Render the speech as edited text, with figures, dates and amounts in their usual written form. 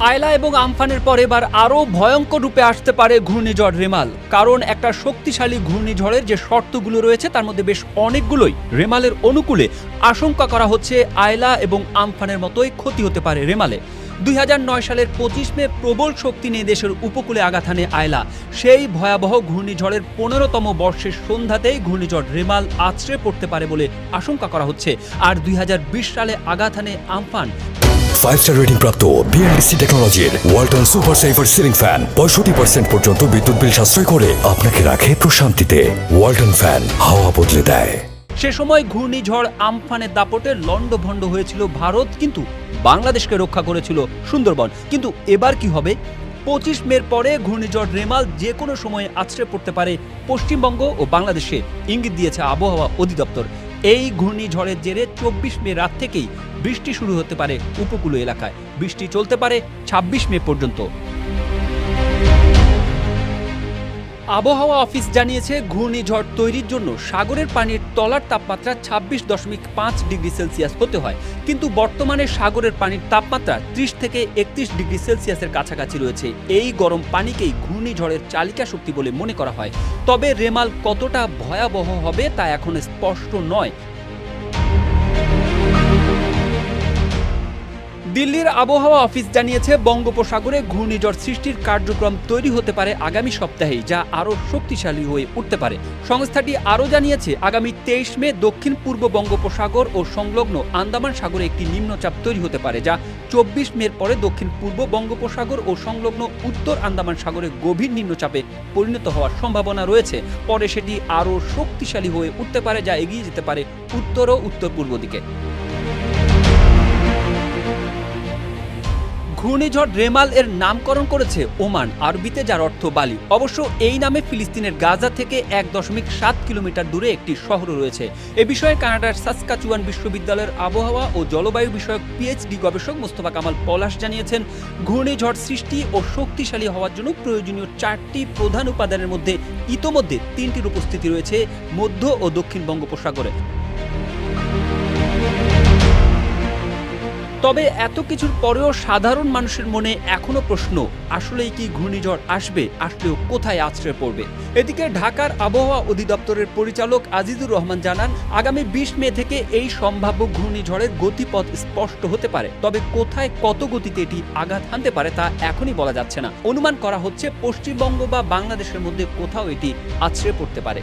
আয়লা এবং আমফানের পর এবার আরও ভয়ঙ্কর রূপে আসতে পারে ঘূর্ণিঝড় রেমাল। কারণ একটা শক্তিশালী ঘূর্ণিঝড়ের যে শর্তগুলো রয়েছে তার মধ্যে বেশ অনেকগুলোই রেমালের অনুকূলে। আশঙ্কা করা হচ্ছে আয়লা এবং আমফানের মতোই ক্ষতি হতে পারে রেমালে। 2009 সালের 25 মে প্রবল শক্তি নিয়ে দেশের উপকূলে আঘাত হানে আয়লা। সেই ভয়াবহ ঘূর্ণিঝড়ের 15তম বর্ষের সন্ধ্যাতেই ঘূর্ণিঝড় রেমাল আছড়ে পড়তে পারে বলে আশঙ্কা করা হচ্ছে। আর 2020 সালে আঘাত হানে আমফান। 5-স্টার রেটিং প্রাপ্ত বিএলডিসি টেকনোলজির Walton super saver ceiling fan 65% পর্যন্ত বিদ্যুৎ বিল সাশ্রয় করে আপনাকে রাখে প্রশান্তিতে। ওয়ালটন ফ্যান হাওয়া বদলে দেয়। সে সময় ঘূর্ণিঝড় আমফানের দাপটে লন্ডভন্ড হয়েছিল ভারত, কিন্তু বাংলাদেশকে রক্ষা করেছিল সুন্দরবন। কিন্তু এবার কি হবে? 25 মের পরে ঘূর্ণিঝড় রেমাল যে কোনো সময় আছড়ে পড়তে পারে পশ্চিমবঙ্গ ও বাংলাদেশে, ইঙ্গিত দিয়েছে আবহাওয়া অধিদপ্তর। এই ঘূর্ণিঝড়ের জেরে 24 মে রাত থেকেই বৃষ্টি শুরু হতে পারে উপকূলীয় এলাকায়। বৃষ্টি চলতে পারে 26 মে পর্যন্ত। আবহাওয়া অফিস জানিয়েছে ঘূর্ণিঝড় তৈরির জন্য সাগরের পানির তলার তাপমাত্রা 26.5 ডিগ্রি সেলসিয়াস হতে হয়। কিন্তু বর্তমানে সাগরের পানির তাপমাত্রা 30 থেকে 31 ডিগ্রি সেলসিয়াসের কাছাকাছি রয়েছে। এই গরম পানিকেই ঘূর্ণিঝড়ের চালিকা শক্তি বলে মনে করা হয়। তবে রেমাল কতটা ভয়াবহ হবে তা এখন স্পষ্ট নয়। দিল্লির আবহাওয়া অফিস জানিয়েছে বঙ্গোপসাগরে ঘূর্ণিঝড় সৃষ্টির কার্যক্রম তৈরি হতে পারে আগামী সপ্তাহেই, যা আরও শক্তিশালী হয়ে উঠতে পারে। সংস্থাটি আরও জানিয়েছে আগামী 23 মে দক্ষিণ পূর্ব বঙ্গোপসাগর ও সংলগ্ন আন্দামান সাগরে একটি নিম্নচাপ তৈরি হতে পারে, যা 24 মের পরে দক্ষিণ পূর্ব বঙ্গোপসাগর ও সংলগ্ন উত্তর আন্দামান সাগরে গভীর নিম্নচাপে পরিণত হওয়ার সম্ভাবনা রয়েছে। পরে সেটি আরও শক্তিশালী হয়ে উঠতে পারে, যা এগিয়ে যেতে পারে উত্তর ও উত্তর পূর্ব দিকে। ঘূর্ণিঝড় রেমাল এর নামকরণ করেছে ওমান, আরবিতে যার অর্থ বালি। অবশ্য এই নামে ফিলিস্তিনের গাজা থেকে 1.7 কিলোমিটার দূরে একটি শহর রয়েছে। এ বিষয়ে কানাডার সাসকাচুয়ান বিশ্ববিদ্যালয়ের আবহাওয়া ও জলবায়ু বিষয়ক পিএইচডি গবেষক মোস্তফা কামাল পলাশ জানিয়েছেন, ঘূর্ণিঝড় সৃষ্টি ও শক্তিশালী হওয়ার জন্য প্রয়োজনীয় 4টি প্রধান উপাদানের মধ্যে ইতোমধ্যে 3টির উপস্থিতি রয়েছে মধ্য ও দক্ষিণ বঙ্গোপসাগরে। তবে এত কিছুর পরেও সাধারণ মানুষের মনে এখনো প্রশ্ন, আসলেই কি ঘূর্ণিঝড় আসবে? আসলেও কোথায় আছড়ে পড়বে? এদিকে ঢাকার আবহাওয়া অধিদপ্তরের পরিচালক আজিজুর রহমান জানান, আগামী 20 মে থেকে এই সম্ভাব্য ঘূর্ণিঝড়ের গতিপথ স্পষ্ট হতে পারে। তবে কোথায় কত গতিতে এটি আঘাত হানতে পারে তা এখনই বলা যাচ্ছে না। অনুমান করা হচ্ছে পশ্চিমবঙ্গ বা বাংলাদেশের মধ্যে কোথাও এটি আছড়ে পড়তে পারে।